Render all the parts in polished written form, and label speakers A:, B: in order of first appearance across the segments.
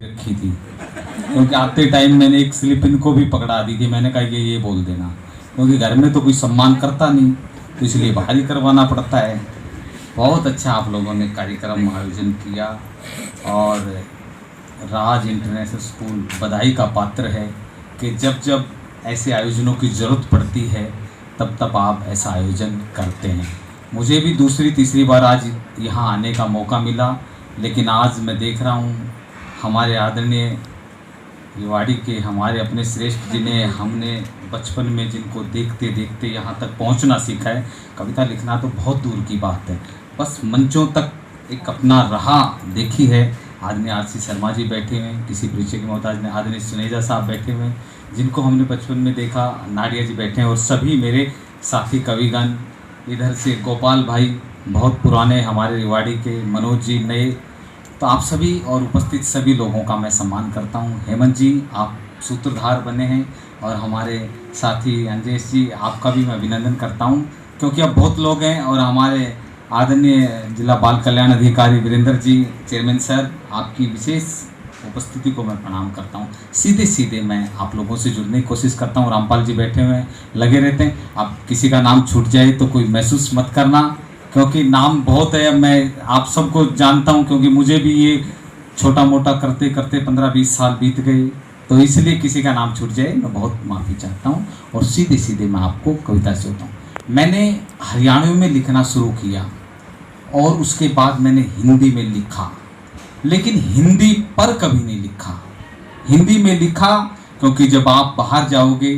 A: रखी थी क्योंकि आते टाइम मैंने एक स्लिप इनको भी पकड़ा दी थी। मैंने कहा ये बोल देना, क्योंकि घर में तो कोई सम्मान करता नहीं, तो इसलिए बाहर ही करवाना पड़ता है। बहुत अच्छा आप लोगों ने कार्यक्रम आयोजन किया और राज इंटरनेशनल स्कूल बधाई का पात्र है कि जब जब ऐसे आयोजनों की ज़रूरत पड़ती है तब तब आप ऐसा आयोजन करते हैं। मुझे भी दूसरी तीसरी बार आज यहाँ आने का मौका मिला, लेकिन आज मैं देख रहा हूँ हमारे आदरणीय रिवाड़ी के हमारे अपने श्रेष्ठ जिन्हें हमने बचपन में जिनको देखते देखते यहाँ तक पहुँचना सीखा है। कविता लिखना तो बहुत दूर की बात है, बस मंचों तक एक अपना राह देखी है। आदरणीय आर.सी. शर्मा जी बैठे हुए हैं, किसी परिचय के मोहताज ने, आदरणीय सुनेजा साहब बैठे हुए हैं जिनको हमने बचपन में देखा, नाडिया जी बैठे हैं और सभी मेरे साथी कविगण, इधर से गोपाल भाई बहुत पुराने हमारे रिवाड़ी के, मनोज जी नए, तो आप सभी और उपस्थित सभी लोगों का मैं सम्मान करता हूं। हेमंत जी आप सूत्रधार बने हैं और हमारे साथी अंजेश जी आपका भी मैं अभिनंदन करता हूं, क्योंकि अब बहुत लोग हैं। और हमारे आदरणीय जिला बाल कल्याण अधिकारी वीरेंद्र जी चेयरमैन सर, आपकी विशेष उपस्थिति को मैं प्रणाम करता हूं। सीधे सीधे मैं आप लोगों से जुड़ने की कोशिश करता हूं। रामपाल जी बैठे हुए हैं, लगे रहते हैं। आप किसी का नाम छूट जाए तो कोई महसूस मत करना, क्योंकि नाम बहुत है। मैं आप सबको जानता हूं, क्योंकि मुझे भी ये छोटा मोटा करते करते 15-20 साल बीत गए, तो इसलिए किसी का नाम छूट जाए मैं बहुत माफ़ी चाहता हूं। और सीधे सीधे मैं आपको कविता से होता हूँ। मैंने हरियाणवी में लिखना शुरू किया और उसके बाद मैंने हिंदी में लिखा, लेकिन हिंदी पर कभी नहीं लिखा। हिंदी में लिखा क्योंकि जब आप बाहर जाओगे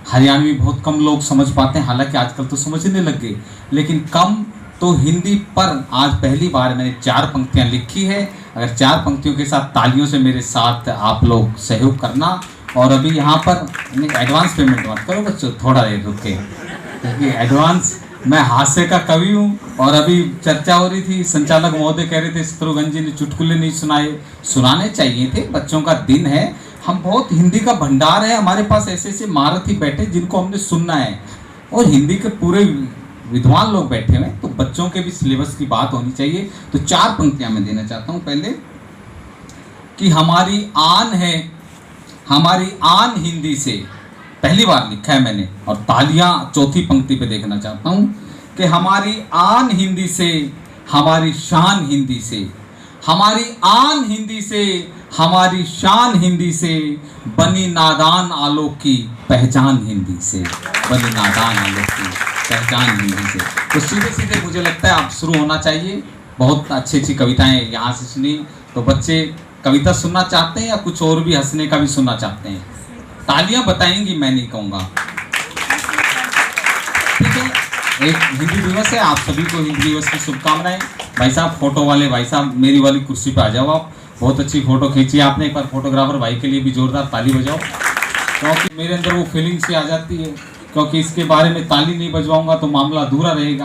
A: हरियाणवी बहुत कम लोग समझ पाते हैं, हालांकि आजकल तो समझने लग गए, लेकिन कम। तो हिंदी पर आज पहली बार मैंने 4 पंक्तियां लिखी है। अगर 4 पंक्तियों के साथ तालियों से मेरे साथ आप लोग सहयोग करना। और अभी यहाँ पर एडवांस पेमेंट मत करो बच्चों, थोड़ा देर रुके, क्योंकि एडवांस मैं हास्य का कवि हूँ। और अभी चर्चा हो रही थी, संचालक महोदय कह रहे थे शत्रुघ्न जी ने चुटकुले नहीं सुनाए, सुनाने चाहिए थे, बच्चों का दिन है। हम बहुत हिंदी का भंडार है हमारे पास, ऐसे ऐसे महारथी बैठे जिनको हमने सुनना है, और हिंदी के पूरे विद्वान लोग बैठे हुए, तो बच्चों के भी सिलेबस की बात होनी चाहिए। तो 4 पंक्तियां मैं देना चाहता हूं। पहले कि हमारी आन है, हमारी आन हिंदी से, पहली बार लिखा है मैंने, और तालियां चौथी पंक्ति पे देखना चाहता हूं कि हमारी आन हिंदी से, हमारी शान हिंदी से, हमारी आन हिंदी से, हमारी शान हिंदी से, बनी नादान आलोक की पहचान हिंदी से, बनी नादान आलोक की पहचान हिंदी से। तो सीधे सीधे मुझे लगता है आप शुरू होना चाहिए। बहुत अच्छी अच्छी कविताएं यहाँ से सुनी, तो बच्चे कविता सुनना चाहते हैं या कुछ और भी हंसने का भी सुनना चाहते हैं? तालियां बताएंगी, मैं नहीं कहूँगा। ठीक है, एक हिंदी दिवस है, आप सभी को हिंदी दिवस की शुभकामनाएं। भाई साहब फोटो वाले भाई साहब, मेरी वाली कुर्सी पे आ जाओ आप। बहुत अच्छी फोटो खींची आपने, एक बार फोटोग्राफर भाई के लिए भी जोरदार ताली बजाओ, क्योंकि मेरे अंदर वो फीलिंग से आ जाती है। क्योंकि इसके बारे में ताली नहीं बजवाऊंगा तो मामला अधूरा रहेगा।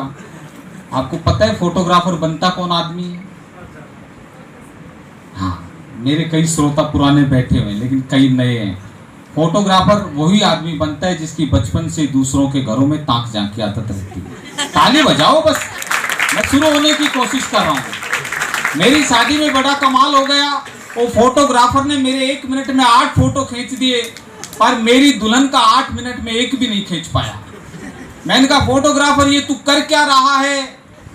A: आपको पता है फोटोग्राफर बनता कौन आदमी है? हाँ, मेरे कई श्रोता पुराने बैठे हुए हैं, लेकिन कई नए हैं। फोटोग्राफर वही आदमी बनता है जिसकी बचपन से दूसरों के घरों में ताक झांक की आदत रहती है। ताली बजाओ बस, मैं शुरू होने की कोशिश कर रहा हूँ। मेरी शादी में बड़ा कमाल हो गया, वो फोटोग्राफर ने मेरे 1 मिनट में 8 फोटो खींच दिए, पर मेरी दुल्हन का 8 मिनट में एक भी नहीं खींच पाया। मैंने कहा फोटोग्राफर ये तू कर क्या रहा है?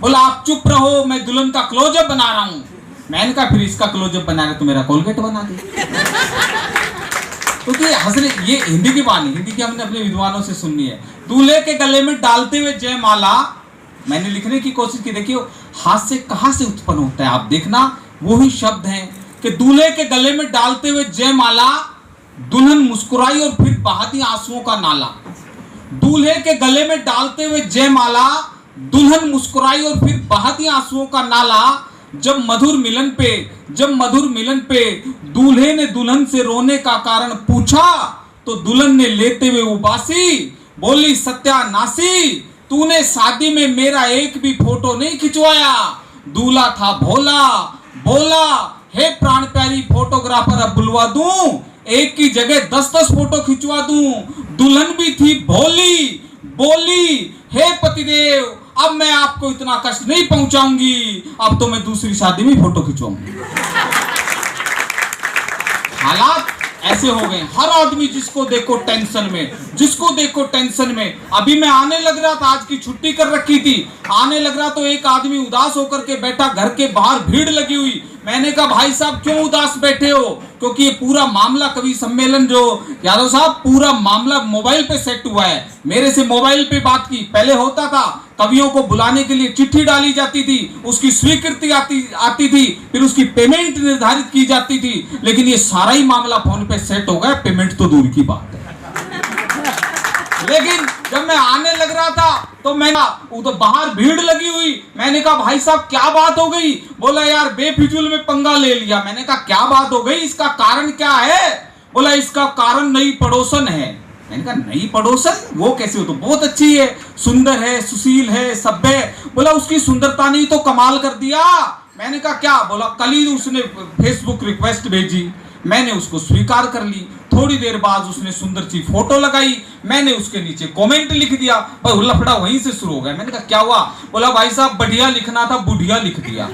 A: बोला आप चुप रहो, मैं दुल्हन का क्लोजअप बना रहा हूँ। मैंने कहा फिर इसका क्लोजअप बना रहे तो मेरा कोलगेट बना दे। क्योंकि हंसने, ये हिंदी की बात नहीं, हिंदी की हमने अपने विद्वानों से सुननी है। दूल्हे के गले में डालते हुए जयमाला, मैंने लिखने की कोशिश की, देखिए हाथ से कहाँ से उत्पन्न होता है, आप देखना। वही शब्द हैं कि दूल्हे के गले में डालते हुए जयमाला, दुल्हन मुस्कुराई और फिर बहा दी आंसुओं का नाला। दूल्हे के गले में डालते हुए जयमाला, दुल्हन मुस्कुराई और फिर बहा दी आंसुओं का नाला। जब मधुर मिलन पे दूल्हे ने दुल्हन से रोने का कारण पूछा, तो दुल्हन ने लेते हुए उबासी बोली सत्यानाशी, तूने शादी में मेरा एक भी फोटो नहीं खिंचवाया। दूल्हा था भोला, बोला हे प्राण प्यारी फोटोग्राफर अब बुलवा दूं, एक की जगह 10-10 फोटो खिंचवा दूं। दुल्हन भी थी भोली, बोली हे पतिदेव अब मैं आपको इतना कष्ट नहीं पहुंचाऊंगी, अब तो मैं दूसरी शादी में फोटो खिंचवाऊंगी। हालात ऐसे हो गए, हर आदमी जिसको देखो टेंशन में, जिसको देखो टेंशन में। अभी मैं आने लग रहा था, आज की छुट्टी कर रखी थी, आने लग रहा तो एक आदमी उदास होकर के बैठा, घर के बाहर भीड़ लगी हुई। मैंने कहा भाई साहब क्यों उदास बैठे हो? क्योंकि ये पूरा मामला कवि सम्मेलन जो यादव साहब पूरा मामला मोबाइल पे सेट हुआ है। मेरे से मोबाइल पे बात की, पहले होता था कवियों को बुलाने के लिए चिट्ठी डाली जाती थी, उसकी स्वीकृति आती थी, फिर उसकी पेमेंट निर्धारित की जाती थी। लेकिन ये सारा ही मामला फोन पे सेट हो गया, पेमेंट तो दूर की बात है। लेकिन जब मैं आने लग रहा था तो मैं तो बाहर भीड़ लगी हुई। मैंने कहा भाई साहब क्या बात हो गई? बोला यार बेफिजूल में पंगा ले लिया। मैंने कहा क्या बात हो गई, इसका कारण क्या है? बोला इसका कारण नई पड़ोसन है। मैंने कहा नई पड़ोसन, वो कैसे हो? तो बहुत अच्छी है, सुंदर है, सुशील है, सभ्य है। बोला उसकी सुंदरता ने तो कमाल कर दिया। मैंने कहा क्या? बोला कल ही उसने फेसबुक रिक्वेस्ट भेजी, मैंने उसको स्वीकार कर ली। थोड़ी देर बाद उसने सुंदर सी फोटो लगाई, मैंने उसके नीचे कमेंट लिख दिया। पर लफड़ा वहीं से शुरू हो गया। मैंने कहा क्या हुआ? बोला भाई साहब बढ़िया लिखना था, बुढ़िया लिख दिया।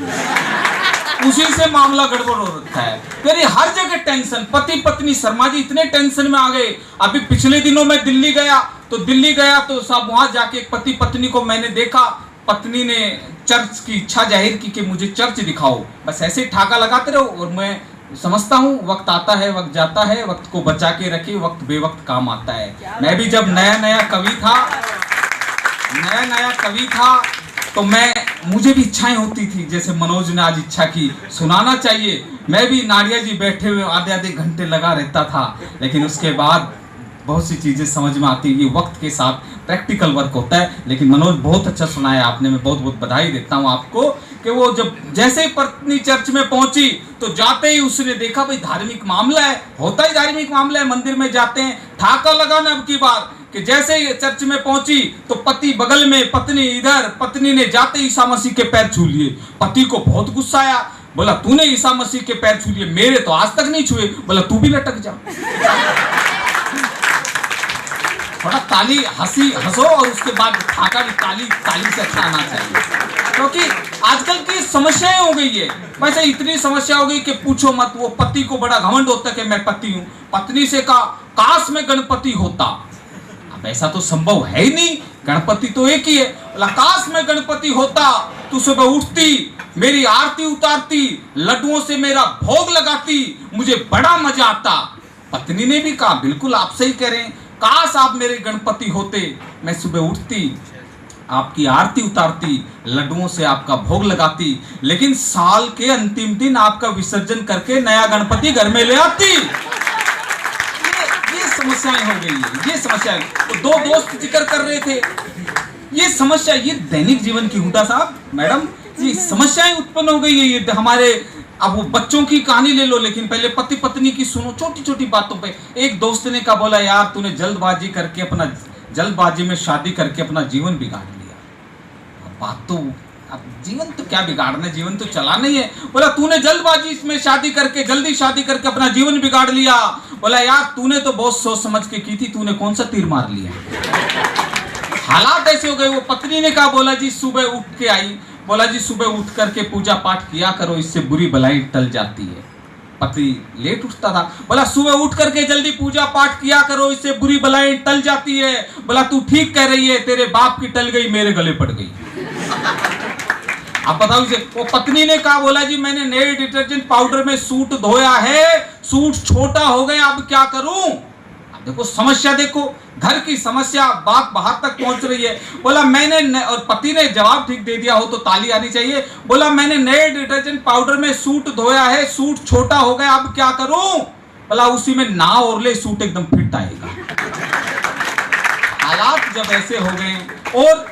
A: उसी से मामला गड़बड़ हो रखा है। फिर हर जगह टेंशन, पति पत्नी शर्मा जी इतने टेंशन में आ गए। अभी पिछले दिनों में दिल्ली गया तो सब वहां जाके पति पत्नी को मैंने देखा। पत्नी ने चर्च की इच्छा जाहिर की कि मुझे चर्च दिखाओ। बस ऐसे ठाका लगाते रहो। और मैं समझता हूँ वक्त आता है, वक्त जाता है, वक्त को बचा के रखे, वक्त बेवक्त काम आता है। मैं भी जब नया कवि था तो मुझे भी इच्छाएं होती थी, जैसे मनोज ने आज इच्छा की सुनाना चाहिए। मैं भी नाडिया जी बैठे हुए आधे घंटे लगा रहता था। लेकिन उसके बाद बहुत सी चीजें समझ में आती है। ये वक्त के साथ प्रैक्टिकल वर्क होता है। लेकिन मनोज बहुत अच्छा सुनाया आपने, मैं बहुत बहुत बधाई देता हूँ आपको कि वो जब जैसे ही पत्नी चर्च में पहुंची तो जाते ही उसने देखा भाई धार्मिक मामला है, होता ही धार्मिक मामला है, मंदिर में जाते हैं, ठाका लगाना। अब की बार कि जैसे ही चर्च में पहुंची तो पति बगल में, पत्नी इधर। पत्नी ने जाते ही ईसा मसीह के पैर छू लिए। पति को बहुत गुस्सा आया। बोला तूने ईसा मसीह के पैर छू लिए, मेरे तो आज तक नहीं छुए। बोला तू भी लटक जा। थोड़ा ताली हंसो और उसके बाद ठाका भी ताली से अच्छा आना चाहिए। क्योंकि आजकल की समस्याएं हो गई है, वैसे इतनी समस्या हो गई कि पूछो मत। वो पति को बड़ा घमंड होता है कि मैं पति हूं। पत्नी से कहा काश में गणपति होता। अब ऐसा तो संभव है ही नहीं, गणपति तो एक ही है। काश में गणपति होता, तू सुबह उठती, मेरी आरती उतारती, लड्डुओं से मेरा भोग लगाती, मुझे बड़ा मजा आता। पत्नी ने भी कहा बिल्कुल आप सही कह रहे हैं, काश आप मेरे गणपति होते, मैं सुबह उठती, आपकी आरती उतारती, लड्डुओं से आपका भोग लगाती, लेकिन साल के अंतिम दिन आपका विसर्जन करके नया गणपति घर में ले आती। ये समस्याएं हो गई है, ये समस्याएं। तो दो दोस्त जिक्र कर रहे थे, ये समस्या, ये दैनिक जीवन की हुडा साहब, मैडम, ये समस्याएं उत्पन्न हो गई है। ये हमारे, अब वो बच्चों की कहानी ले लो, लेकिन पहले पति पत्नी की सुनो, छोटी छोटी बातों पे। एक दोस्त ने कहा, बोला यार तूने जल्दबाजी में शादी करके अपना जीवन बिगाड़ लिया। बात तो, अब जीवन तो क्या बिगाड़ना, जीवन तो चलाना ही है। बोला तूने जल्दबाजी में जल्दी शादी करके अपना जीवन बिगाड़ लिया। बोला यार तूने तो बहुत सोच समझ के की थी, तूने कौन सा तीर मार लिया। हालात ऐसे हो गए। वो पत्नी ने कहा, बोला जी सुबह उठ के आई, बोला जी सुबह उठ करके पूजा पाठ किया करो, इससे बुरी बलाई टल जाती है। पति लेट उठता था। बोला सुबह उठ करके जल्दी पूजा पाठ किया करो, इससे बुरी बलाई टल जाती है। बोला तू ठीक कह रही है, तेरे बाप की टल गई, मेरे गले पड़ गई। आप बताओ इसे। वो पत्नी ने कहा, बोला जी मैंने नए डिटर्जेंट पाउडर में सूट धोया है, सूट छोटा हो गया, अब क्या करूं। देखो समस्या, देखो घर की समस्या, बात बाहर तक पहुंच रही है। बोला मैंने, और पति ने जवाब ठीक दे दिया हो तो ताली आनी चाहिए। बोला मैंने नए डिटर्जेंट पाउडर में सूट धोया है, सूट छोटा हो गया, अब क्या करूं। बोला उसी में ना और ले, सूट एकदम फिट आएगा। हालात जब ऐसे हो गए, और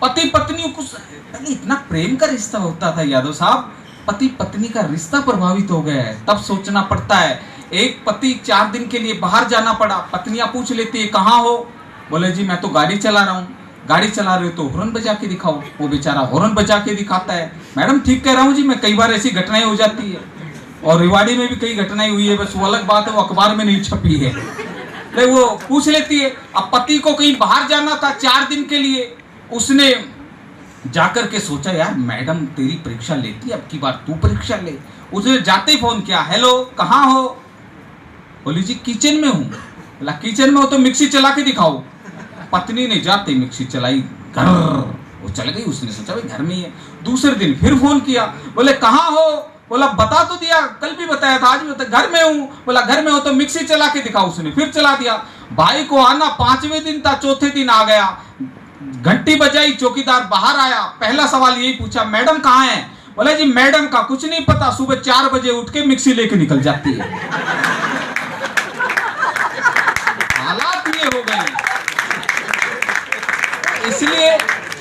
A: पति पत्नी को पहले इतना प्रेम का रिश्ता होता था यादव साहब, पति पत्नी का रिश्ता प्रभावित हो गया है। तब सोचना पड़ता है। एक पति 4 दिन के लिए बाहर जाना पड़ा, पत्नियां पूछ लेती है कहाँ हो। बोले जी मैं तो गाड़ी चला रहा हूँ। गाड़ी चला रहे हो तो हॉर्न बजा के दिखाओ। वो बेचारा हॉर्न बजा के दिखाता है। मैडम ठीक कह रहा हूँ जी, मैं कई बार ऐसी घटनाएं हो जाती है, और रेवाड़ी में भी कई घटनाएं हुई है, बस वो अलग बात है, वो अखबार में नहीं छपी है। ले वो पूछ लेती है। अब पति को कहीं बाहर जाना था 4 दिन के लिए, उसने जाकर के सोचा यार मैडम तेरी परीक्षा लेती है, अब की बार तू परीक्षा ले। उसने जाते ही फोन किया, हेलो कहाँ हो। बोली जी किचन में हूँ। बोला किचन में हो तो मिक्सी चला के दिखाओ। पत्नी ने जाते मिक्सी चलाई, घर वो चल गई। उसने सोचा भाई घर में ही है। दूसरे दिन फिर फोन किया, बोले कहाँ हो? बोला बता तो दिया, कल भी बताया था, आज भी बताया, घर में हूँ। बोला घर में हो तो मिक्सी चला के दिखाओ। उसने फिर चला दिया। भाई को आना 5वें दिन था, चौथे दिन आ गया, घंटी बजाई, चौकीदार बाहर आया। पहला सवाल यही पूछा, मैडम कहाँ है? बोला जी मैडम का कुछ नहीं पता, सुबह 4 बजे उठ के मिक्सी लेके निकल जाती है। हालात ये हो गए।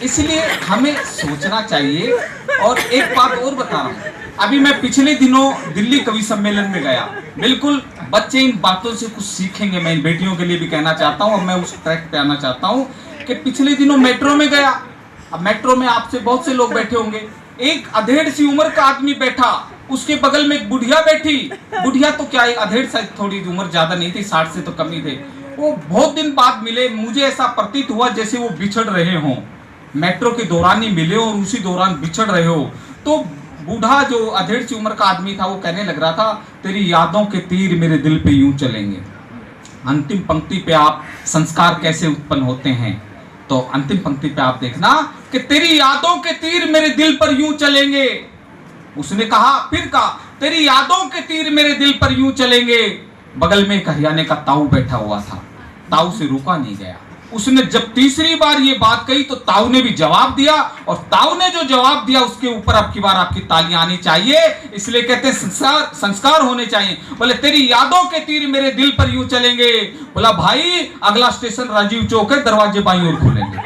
A: इसलिए हमें सोचना चाहिए। और एक बात और बता रहा हूं, अभी मैं पिछले दिनों दिल्ली कवि सम्मेलन में गया। बिल्कुल बच्चे इन बातों से कुछ सीखेंगे। मैं इन बेटियों के लिए भी कहना चाहता हूं और मैं उस ट्रैक पे आना चाहता हूं कि पिछले दिनों मेट्रो में गया। अब मेट्रो में आपसे बहुत से लोग बैठे होंगे। एक अधेड़ सी उम्र का आदमी बैठा, उसके बगल में एक बुढ़िया बैठी। बुढ़िया तो क्या, एक अधेड़ सा, थोड़ी उम्र ज्यादा नहीं थी, 60 से तो कम ही थे। वो बहुत दिन बाद मिले। मुझे ऐसा प्रतीत हुआ जैसे वो बिछड़ रहे हों। मेट्रो के दौरान ही मिले और उसी दौरान बिछड़ रहे हो। तो बूढ़ा जो अधेड़ सी उम्र का आदमी था वो कहने लग रहा था, तेरी यादों के तीर मेरे दिल पे यूं चलेंगे। अंतिम पंक्ति पे आप संस्कार कैसे उत्पन्न होते हैं, तो अंतिम पंक्ति पे आप देखना कि तेरी यादों के तीर मेरे दिल पर यूं चलेंगे। उसने कहा, फिर कहा, तेरी यादों के तीर मेरे दिल पर यूं चलेंगे। बगल में एक हरियाणे का ताऊ बैठा हुआ था। ताऊ से रुका नहीं गया। उसने जब तीसरी बार ये बात कही तो ताऊ ने भी जवाब दिया, और ताऊ ने जो जवाब दिया उसके ऊपर अब की बार आपकी तालियां आनी चाहिए। इसलिए कहते हैं संस्कार होने चाहिए। बोले तेरी यादों के तीर मेरे दिल पर यूं चलेंगे। बोला भाई अगला स्टेशन राजीव चौक है, दरवाजे बाईं ओर खुलेंगे।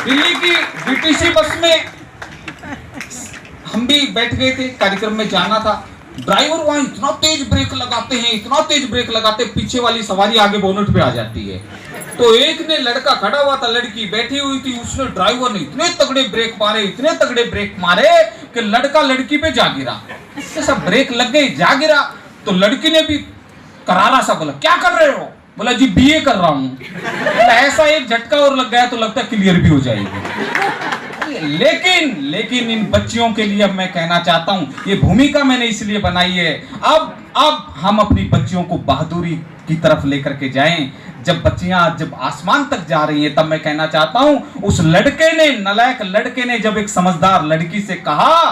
A: दिल्ली की बीटीसी बस में हम भी बैठ गए थे, कार्यक्रम में जाना था। ड्राइवर वहां इतना तेज ब्रेक लगाते हैं, इतना तेज ब्रेक लगाते, पीछे वाली सवारी आगे बोनट पे आ जाती है। तो एक ने, लड़का खड़ा हुआ था, लड़की बैठी हुई थी, उसने, ड्राइवर ने इतने तगड़े ब्रेक मारे, इतने तगड़े ब्रेक मारे कि लड़का लड़की पे जा गिरा। सब ब्रेक लग गई, जा गिरा। तो लड़की ने भी करारा सा बोला, क्या कर रहे हो? बोला जी बीए कर रहा हूं। ऐसा एक झटका और लग गया तो लगता है क्लियर भी हो जाएगी। लेकिन इन बच्चियों के लिए अब मैं कहना चाहता हूं, ये भूमिका मैंने इसलिए बनाई है, अब हम अपनी बच्चियों को बहादुरी की तरफ लेकर के जाएं। जब बच्चियां जब आसमान तक जा रही हैं, तब मैं कहना चाहता हूं, उस लड़के ने, नालायक लड़के ने जब एक समझदार लड़की से कहा,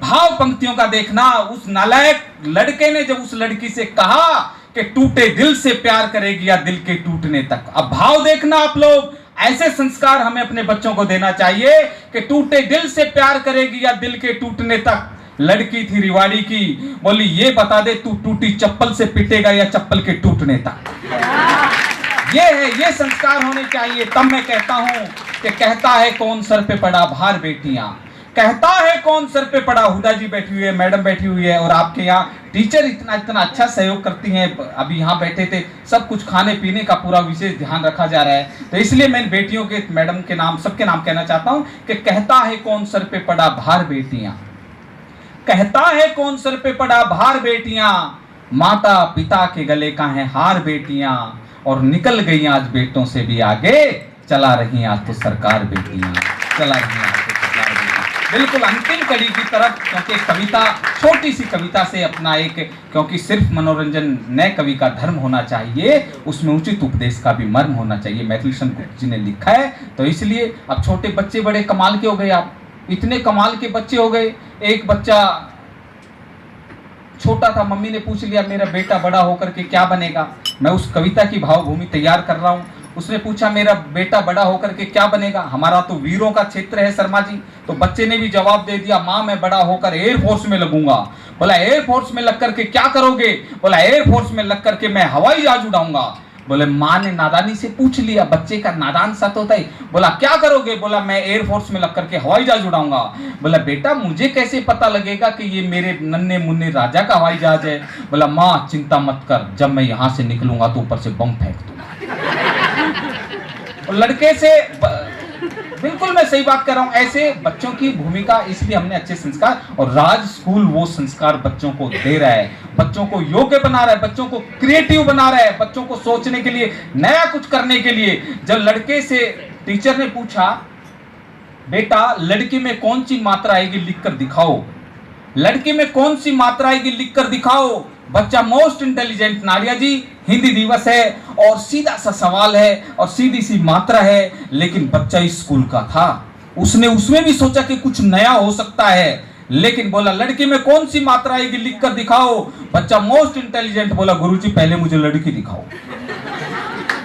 A: भाव पंक्तियों का देखना, उस नालायक लड़के ने जब उस लड़की से कहा कि टूटे दिल से प्यार करेगी या दिल के टूटने तक। अब भाव देखना आप लोग, ऐसे संस्कार हमें अपने बच्चों को देना चाहिए कि टूटे दिल से प्यार करेगी या दिल के टूटने तक। लड़की थी रिवाड़ी की, बोली ये बता दे तू टूटी चप्पल से पिटेगा या चप्पल के टूटने तक। ये संस्कार होने चाहिए। तब मैं कहता हूं कि कहता है कौन सर पे पड़ा भार बेटियां, कहता है कौन सर पे पड़ा। हुदा जी बैठी हुई है, मैडम बैठी हुई है, और आपके यहाँ टीचर इतना अच्छा सहयोग करती हैं। अभी यहाँ बैठे थे, सब कुछ खाने पीने का पूरा विशेष ध्यान रखा जा रहा है। तो इसलिए मैं बेटियों के, मैडम के नाम, सबके नाम कहना चाहता हूँ कि कहता है कौन सर पे पड़ा भार बेटियां, कहता है कौन सर पे पड़ा भार बेटियां, माता पिता के गले का है हार बेटियां, और निकल गई आज बेटों से भी आगे, चला रही आज तो सरकार बेटियां, चला रही आज तो सरकार बेटियां। बिल्कुल अंतिम कड़ी की तरफ, क्योंकि कविता, छोटी सी कविता से अपना एक, क्योंकि सिर्फ मनोरंजन नए कवि का धर्म होना चाहिए, उसमें उचित उपदेश का भी मर्म होना चाहिए। मैथिली गुप्त जी ने लिखा है। तो इसलिए अब छोटे बच्चे बड़े कमाल के हो गए, आप इतने कमाल के बच्चे हो गए। एक बच्चा छोटा था, मम्मी ने पूछ लिया मेरा बेटा बड़ा होकर के क्या बनेगा। मैं उस कविता की भावभूमि तैयार कर रहा हूं। उसने पूछा मेरा बेटा बड़ा होकर के क्या बनेगा, हमारा तो वीरों का क्षेत्र है शर्मा जी। तो बच्चे ने भी जवाब दे दिया, माँ मैं बड़ा होकर एयरफोर्स में लगूंगा। बोला एयरफोर्स में लग करके क्या करोगे? बोला एयरफोर्स में लग करके मैं हवाई जहाज उड़ाऊंगा। बोले माँ ने नादानी से पूछ लिया, बच्चे का नादान सा तो होता है। बोला क्या करोगे? बोला मैं एयरफोर्स में लग करके हवाई जहाज उड़ाऊंगा। बोला बेटा मुझे कैसे पता लगेगा कि ये मेरे नन्हे मुन्ने राजा का हवाई जहाज है? बोला माँ चिंता मत कर, जब मैं यहाँ से निकलूंगा तो ऊपर से बम फेंक दूंगा। लड़के से बिल्कुल मैं सही बात कर रहा हूं। ऐसे बच्चों की भूमिका, इसलिए हमने अच्छे संस्कार, और राज स्कूल वो संस्कार बच्चों को दे रहा है, बच्चों को योग्य बना रहा है, बच्चों को क्रिएटिव बना रहा है, बच्चों को सोचने के लिए, नया कुछ करने के लिए। जब लड़के से टीचर ने पूछा बेटा लड़की में कौन सी मात्रा आएगी लिख कर दिखाओ, लड़के में कौन सी मात्रा आएगी लिख कर दिखाओ। बच्चा मोस्ट इंटेलिजेंट, नारिया जी हिंदी दिवस है और सीधा सा सवाल है और सीधी सी मात्रा है, लेकिन बच्चा स्कूल का था, उसने उसमें भी सोचा कि कुछ नया हो सकता है, लेकिन बोला लड़की में कौन सी मात्रा आएगी लिख कर दिखाओ। बच्चा मोस्ट इंटेलिजेंट बोला गुरुजी पहले मुझे लड़की दिखाओ।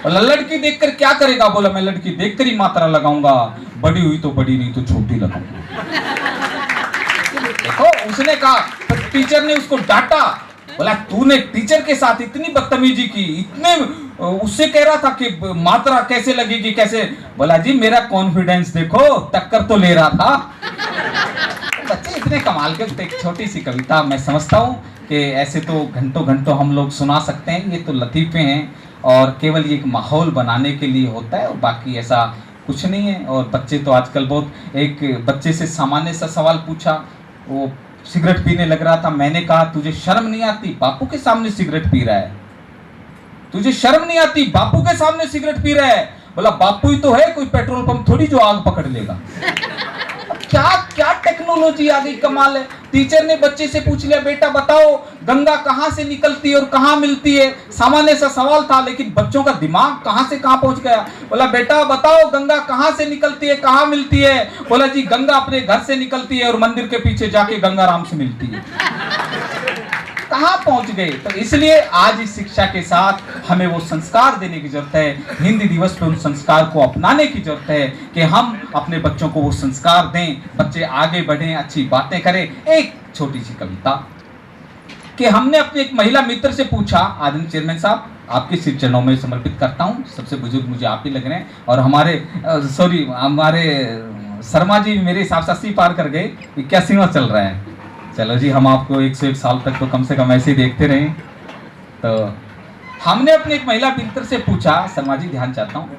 A: बोला लड़की देखकर क्या करेगा? बोला मैं लड़की देखकर ही मात्रा लगाऊंगा, बड़ी हुई तो बड़ी, नहीं तो छोटी लगाऊंगा। देखो उसने कहा, तो टीचर ने उसको डांटा, बोला तूने टीचर के साथ इतनी बदतमीजी की, इतने उससे कह रहा था कि मात्रा कैसे लगेगी कैसे। बोला जी मेरा कॉन्फिडेंस देखो, टक्कर तो ले रहा था। बच्चे इतने कमाल के। एक छोटी सी कविता, मैं समझता हूँ कि ऐसे तो घंटों घंटों हम लोग सुना सकते हैं, ये तो लतीफे हैं और केवल ये एक माहौल बनाने के लिए होता है और बाकी ऐसा कुछ नहीं है। और बच्चे तो आजकल बहुत, एक बच्चे से सामान्य सा सवाल पूछा, वो सिगरेट पीने लग रहा था। मैंने कहा तुझे शर्म नहीं आती, बापू के सामने सिगरेट पी रहा है, तुझे शर्म नहीं आती, बापू के सामने सिगरेट पी रहा है। बोला बापू ही तो है, कोई पेट्रोल पंप थोड़ी जो आग पकड़ लेगा। क्या क्या टेक्नोलॉजी आ गई, कमाल है। टीचर ने बच्चे से पूछ लिया बेटा बताओ गंगा कहां से निकलती है और कहां मिलती है। सामान्य सा सवाल था, लेकिन बच्चों का दिमाग कहां से कहां पहुंच गया। बोला बेटा बताओ गंगा कहां से निकलती है, कहां मिलती है। बोला जी गंगा अपने घर से निकलती है और मंदिर के पीछे जाके गंगाराम से मिलती है। कहां पहुंच गए। तो इसलिए आज इस शिक्षा के साथ हमें वो संस्कार देने की जरूरत है। हिंदी दिवस पे उन संस्कार को अपनाने की जरूरत है कि हम अपने बच्चों को वो संस्कार दें, बच्चे आगे बढ़ें, अच्छी बातें करें। एक छोटी सी कविता कि हमने अपने एक महिला मित्र से पूछा, आदरणीय चेयरमैन साहब आपके सिर चरणों में समर्पित करता हूं, सबसे बुजुर्ग मुझे आप ही लग रहे हैं, और हमारे शर्मा जी मेरे हिसाब से 80 पार कर गए, 81वां चल रहा है। चलो जी हम आपको 101 साल तक तो कम से कम ऐसे ही देखते रहे। तो हमने अपने एक महिला मित्र से पूछा, शर्मा जी ध्यान चाहता हूँ,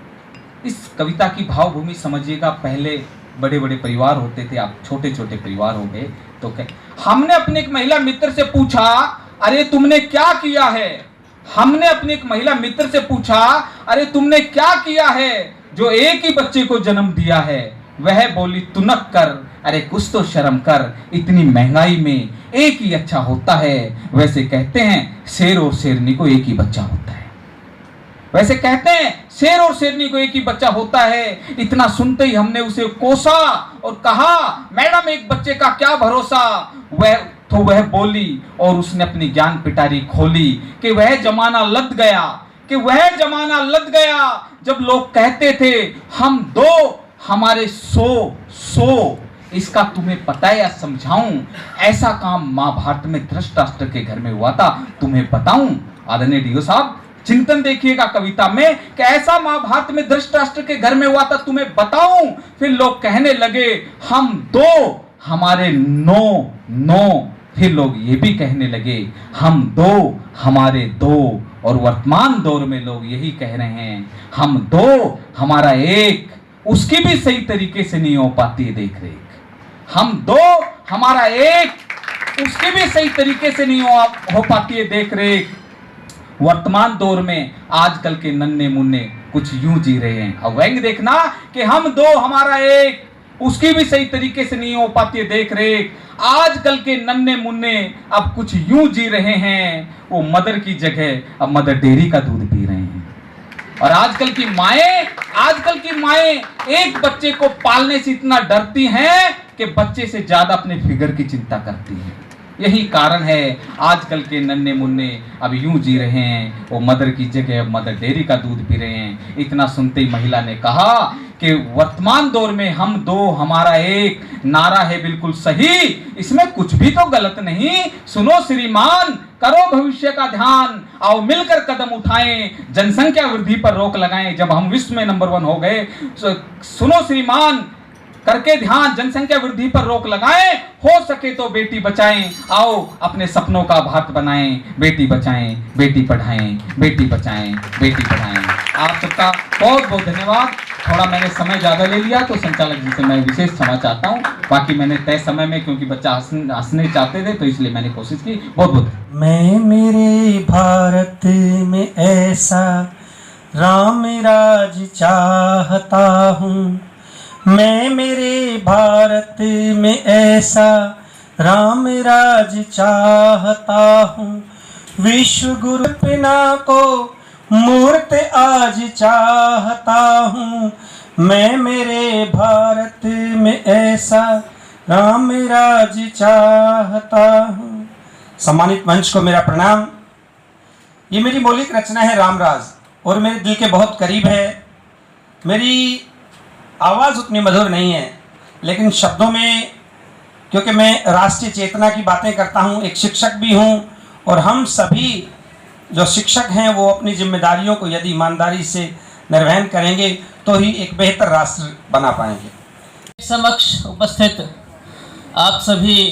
A: इस कविता की भावभूमि समझिएगा। पहले बड़े बड़े परिवार होते थे, आप छोटे छोटे परिवार हो गए। तो क्या हमने अपने एक महिला मित्र से पूछा, अरे तुमने क्या किया है। हमने अपने एक महिला मित्र से पूछा, अरे तुमने क्या किया है जो एक ही बच्चे को जन्म दिया है। वह बोली तुनक कर, अरे कुछ तो शर्म कर, इतनी महंगाई में एक ही अच्छा होता है। वैसे कहते हैं शेर और शेरनी को एक ही बच्चा होता है। वैसे कहते हैं शेर और शेरनी को एक ही बच्चा होता है। इतना सुनते ही हमने उसे कोसा और कहा मैडम एक बच्चे का क्या भरोसा। वह बोली और उसने अपनी ज्ञान पिटारी खोली कि वह जमाना लद गया जब लोग कहते थे हम दो हमारे सो। इसका तुम्हें पता है या समझाऊं। ऐसा काम महाभारत में धृतराष्ट्र के घर में हुआ था, तुम्हें बताऊं। आदरणीय डीओ साहब चिंतन देखिएगा कविता में कि ऐसा महाभारत में धृतराष्ट्र के घर में हुआ था, तुम्हें बताऊं। फिर लोग कहने लगे हम दो हमारे नो। फिर लोग ये भी कहने लगे हम दो हमारे दो। और वर्तमान दौर में लोग यही कह रहे हैं हम दो हमारा एक। उसकी भी सही तरीके से नहीं हो पाती है देख रेख। हम दो हमारा एक, उसकी भी सही तरीके से नहीं हो पाती है देख रेख। वर्तमान दौर में आजकल के नन्हे मुन्ने कुछ यूं जी रहे हैं। अब व्यंग देखना कि हम दो हमारा एक, उसकी भी सही तरीके से नहीं हो पाती है देख रेख। आजकल के नन्हे मुन्ने अब कुछ यूं जी रहे हैं, वो मदर की जगह अब मदर डेयरी का दूध पी रहे हैं। और आजकल की माएं एक बच्चे को पालने से इतना डरती हैं कि बच्चे से ज्यादा अपने फिगर की चिंता करती हैं। यही कारण है आजकल के नन्हे मुन्ने अब यूं जी रहे हैं, वो मदर की जगह अब मदर डेयरी का दूध पी रहे हैं। इतना सुनते ही महिला ने कहा कि वर्तमान दौर में हम दो हमारा एक नारा है बिल्कुल सही, इसमें कुछ भी तो गलत नहीं। सुनो श्रीमान करो भविष्य का ध्यान, आओ मिलकर कदम उठाएं, जनसंख्या वृद्धि पर रोक लगाएं। जब हम विश्व में नंबर 1 हो गए, सुनो श्रीमान करके ध्यान, जनसंख्या वृद्धि पर रोक लगाएं, हो सके तो बेटी बचाएं। आओ अपने सपनों का भारत बनाएं, बेटी बचाएं बेटी पढ़ाएं, बेटी बचाएं बेटी पढ़ाएं। आप सबका बहुत बहुत धन्यवाद। थोड़ा मैंने समय ज्यादा ले लिया तो संचालक जी से मैं विशेष क्षमा चाहता हूँ। बाकी मैंने तय समय में, क्योंकि बच्चा हंसने चाहते थे तो इसलिए मैंने कोशिश की। बहुत बहुत
B: मैं मेरे भारत में ऐसा राम राज चाहता हूँ। मैं मेरे भारत में ऐसा राम राज चाहता हूँ, विश्व गुरु पिना को मूर्त आज चाहता हूँ। मैं मेरे भारत में ऐसा राम राज चाहता हूँ। सम्मानित मंच को मेरा प्रणाम। ये मेरी मौलिक रचना है रामराज और मेरे दिल के बहुत करीब है। मेरी आवाज़ उतनी मधुर नहीं है, लेकिन शब्दों में, क्योंकि मैं राष्ट्रीय चेतना की बातें करता हूँ, एक शिक्षक भी हूँ, और हम सभी जो शिक्षक हैं वो अपनी जिम्मेदारियों को यदि ईमानदारी से निर्वहन करेंगे तो ही एक बेहतर राष्ट्र बना पाएंगे।
C: समक्ष उपस्थित आप सभी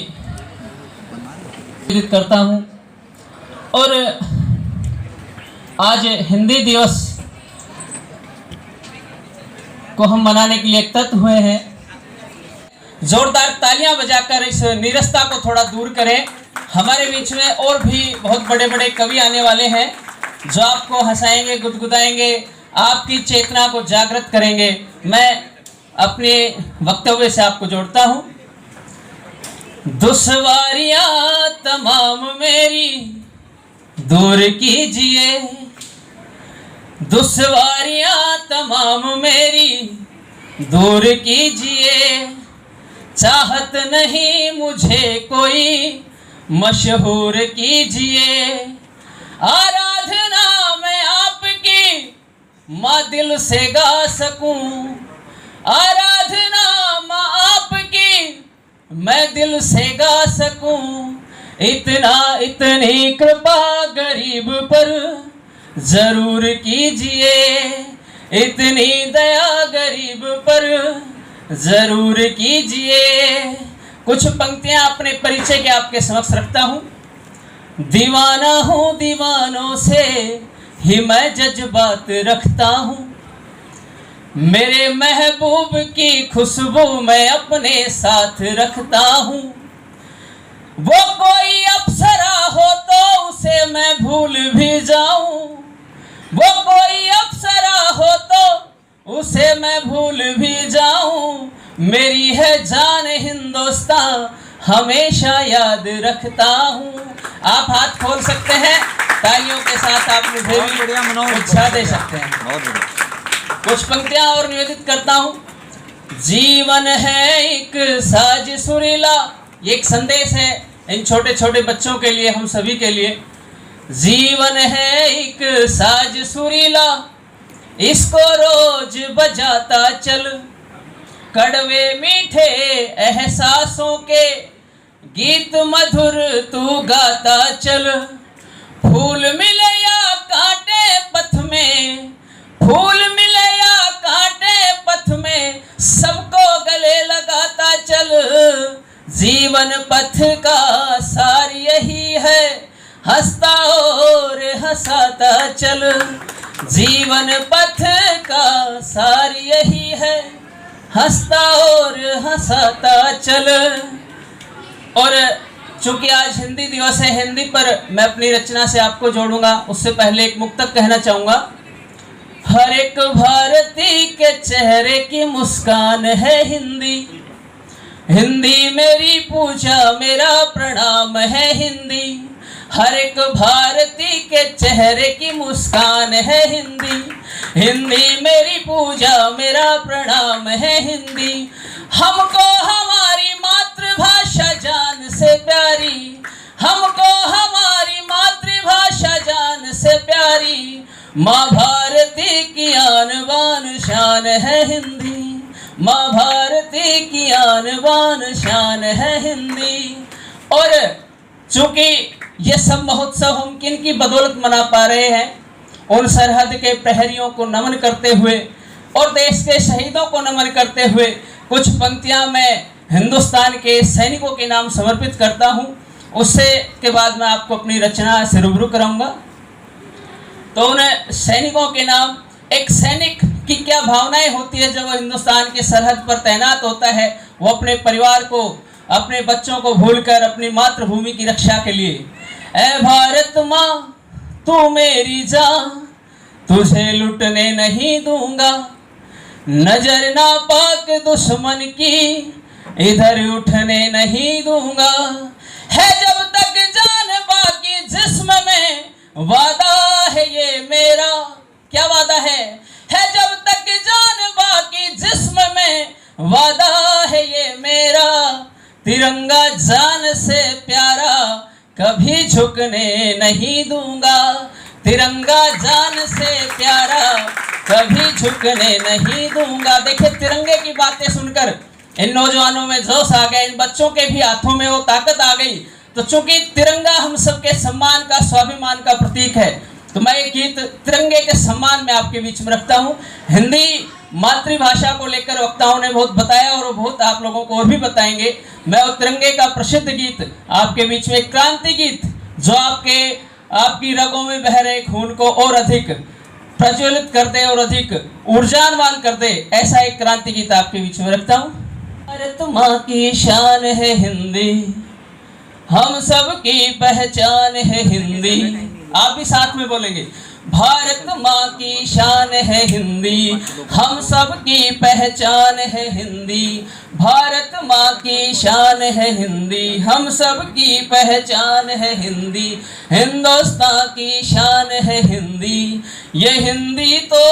C: करता हूँ, और आज हिंदी दिवस को हम मनाने के लिए एकत्रित हुए हैं। जोरदार तालियां बजाकर इस नीरसता को थोड़ा दूर करें। हमारे बीच में और भी बहुत बड़े बड़े कवि आने वाले हैं जो आपको हंसाएंगे, गुदगुदाएंगे, आपकी चेतना को जागृत करेंगे। मैं अपने वक्तव्य से आपको जोड़ता हूं। दुश्वारियां तमाम मेरी दूर कीजिए, दुश्वारियां तमाम मेरी दूर कीजिए। चाहत नहीं मुझे कोई मशहूर कीजिए। आराधना मैं आपकी माँ दिल से गा सकूं, आराधना माँ आपकी मैं दिल से गा सकूं। इतनी कृपा गरीब पर जरूर कीजिए, इतनी दया गरीब पर जरूर कीजिए। कुछ पंक्तियां अपने परिचय के आपके समक्ष रखता हूं। दीवाना हूं दीवानों से ही मैं जज्बात रखता हूं, मेरे महबूब की खुशबू मैं अपने साथ रखता हूं। वो कोई अप्सरा हो तो उसे मैं भूल भी जाऊं, वो कोई अप्सरा हो तो उसे मैं भूल भी जाऊं। मेरी है जान हिंदुस्तान हमेशा याद रखता हूँ। आप हाथ खोल सकते हैं, तालियों के साथ आप मुझे भी उत्साह दे सकते हैं। कुछ पंक्तियां और निवेदित करता हूँ। जीवन है एक साज सुरीला, ये एक संदेश है इन छोटे छोटे बच्चों के लिए, हम सभी के लिए। जीवन है एक साज सुरीला, इसको रोज बजाता चल। कड़वे मीठे एहसासों के गीत मधुर तू गाता चल। फूल मिले या कांटे पथ में, फूल मिले या कांटे पथ में, सबको गले लगाता चल। जीवन पथ का सार यही है, हंसता और हंसाता चल। जीवन पथ का सार यही है, हंसता और हंसाता चल। और चूंकि आज हिंदी दिवस है, हिंदी पर मैं अपनी रचना से आपको जोड़ूंगा। उससे पहले एक मुक्तक कहना चाहूंगा। हर एक भारतीय के चेहरे की मुस्कान है हिंदी, हिंदी मेरी पूजा मेरा प्रणाम है हिंदी। हर एक भारतीय के चेहरे की मुस्कान है हिंदी, हिंदी मेरी पूजा मेरा प्रणाम है हिंदी। हमको हमारी मातृभाषा जान से प्यारी, हमको हमारी मातृभाषा जान से प्यारी। माँ भारती की आन बान शान है हिंदी, माँ भारती की आन बान शान है हिंदी। और चूंकि ये सब महोत्सव हम किन की बदौलत मना पा रहे हैं, उन सरहद के प्रहरियों को नमन करते हुए और देश के शहीदों को नमन करते हुए कुछ पंक्तियां मैं हिंदुस्तान के सैनिकों के नाम समर्पित करता हूं। उससे के बाद मैं आपको अपनी रचना से रूबरू कराऊंगा। तो उन सैनिकों के नाम, एक सैनिक की क्या भावनाएं होती है जब वो हिंदुस्तान की सरहद पर तैनात होता है। वो अपने परिवार को, अपने बच्चों को भूलकर अपनी मातृभूमि की रक्षा के लिए, ऐ भारत माँ तू मेरी जान, तुझे लुटने नहीं दूंगा। नजर ना पाक दुश्मन की इधर उठने नहीं दूंगा। है जब तक जान बाकी जिस्म में, वादा है ये मेरा। क्या वादा है जब तक जान बाकी जिस्म में, वादा है ये मेरा। तिरंगा जान से प्यारा, कभी झुकने नहीं दूंगा। तिरंगा जान से प्यारा, कभी झुकने नहीं दूंगा। देखिए, तिरंगे की बातें सुनकर इन नौजवानों में जोश आ गया, इन बच्चों के भी हाथों में वो ताकत आ गई। तो चूंकि तिरंगा हम सबके सम्मान का, स्वाभिमान का प्रतीक है, तो मैं एक गीत तिरंगे के सम्मान में आपके बीच में रखता हूँ। हिंदी मातृभाषा को लेकर वक्ताओं ने बहुत बताया और वो बहुत आप लोगों को और भी बताएंगे। मैं वो तिरंगे का प्रसिद्ध गीत आपके बीच में, क्रांति गीत जो आपकी रगों में बह रहे खून को और अधिक प्रज्वलित कर दे और अधिक ऊर्जावान कर दे, ऐसा एक क्रांति गीत आपके बीच में रखता हूँ। भारत माँ की शान है हिंदी, हम सब की पहचान है हिंदी। आप भी साथ में बोलेंगे, भारत माँ की शान है हिंदी, हम सब की पहचान है हिंदी। भारत माँ की शान है हिंदी, हम सब की पहचान है हिंदी। हिंदुस्तान की शान है हिंदी, ये हिंदी तो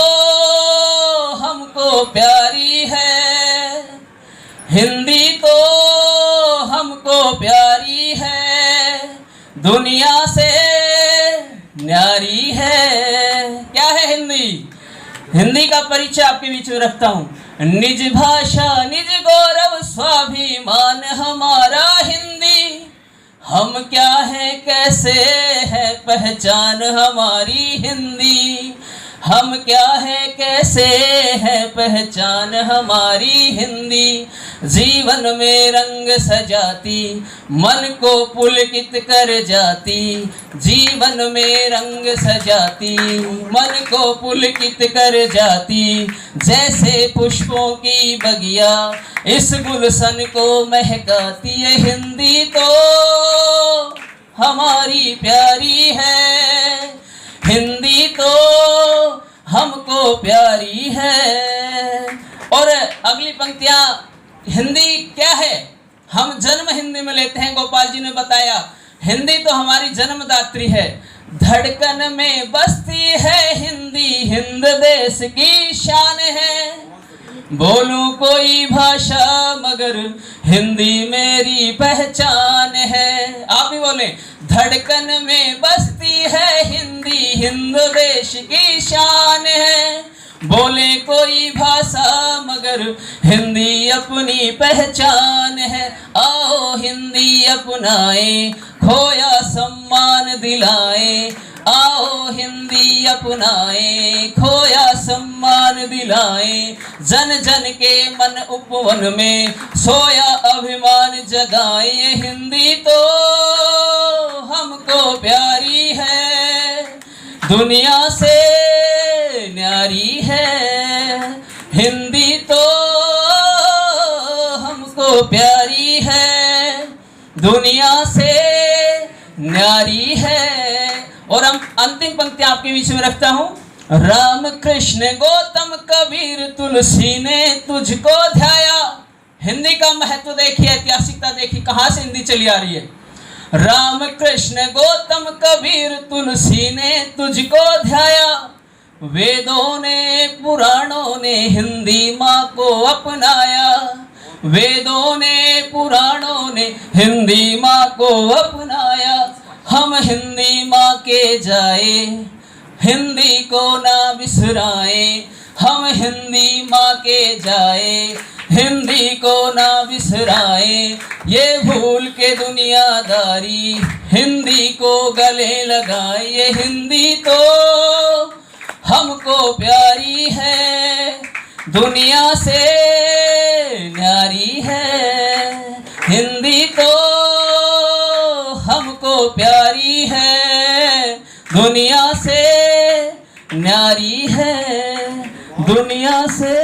C: हमको प्यारी है। हिंदी तो हमको प्यारी है, दुनिया से न्यारी है। क्या है हिंदी? हिंदी का परिचय आपके बीच में रखता हूँ। निज भाषा निज गौरव स्वाभिमान हमारा हिंदी। हम क्या है कैसे है पहचान हमारी हिंदी। हम क्या है कैसे है पहचान हमारी हिंदी। जीवन में रंग सजाती, मन को पुलकित कर जाती। जीवन में रंग सजाती, मन को पुलकित कर जाती। जैसे पुष्पों की बगिया इस गुलशन को महकाती है। हिंदी तो हमारी प्यारी है, हिंदी तो हमको प्यारी है। और अगली पंक्तियां, हिंदी क्या है? हम जन्म हिंदी में लेते हैं। गोपाल जी ने बताया, हिंदी तो हमारी जन्मदात्री है। धड़कन में बसती है हिंदी, हिंद देश की शान है। बोलूं कोई भाषा मगर हिंदी मेरी पहचान है। आप भी बोले, धड़कन में बसती है हिंदी, हिंद देश की शान है। बोले कोई भाषा मगर हिंदी अपनी पहचान है। आओ हिंदी अपनाए, खोया सम्मान दिलाए। आओ हिंदी अपनाए, खोया सम्मान दिलाए। जन जन के मन उपवन में सोया अभिमान जगाए। हिंदी तो हमको प्यारी है, दुनिया से न्यारी है। हिंदी तो हमको प्यारी है, दुनिया से न्यारी है। और हम अंतिम पंक्ति आपके बीच में रखता हूं। राम कृष्ण गौतम कबीर तुलसी ने तुझको ध्याया। हिंदी का महत्व देखिए, ऐतिहासिकता देखिए, कहां से हिंदी चली आ रही है। राम कृष्ण गौतम कबीर तुलसी ने तुझको ध्याया। वेदों ने पुराणों ने हिंदी माँ को अपनाया। वेदों ने पुराणों ने हिंदी माँ को अपनाया। हम हिंदी माँ के जाए, हिंदी को ना बिसराए। हम हिंदी माँ के जाए, हिंदी को ना बिसराए। ये भूल के दुनियादारी हिंदी को गले लगाए। ये हिंदी तो हमको प्यारी है, दुनिया से न्यारी है। हिंदी तो हमको प्यारी है, दुनिया से न्यारी है, दुनिया से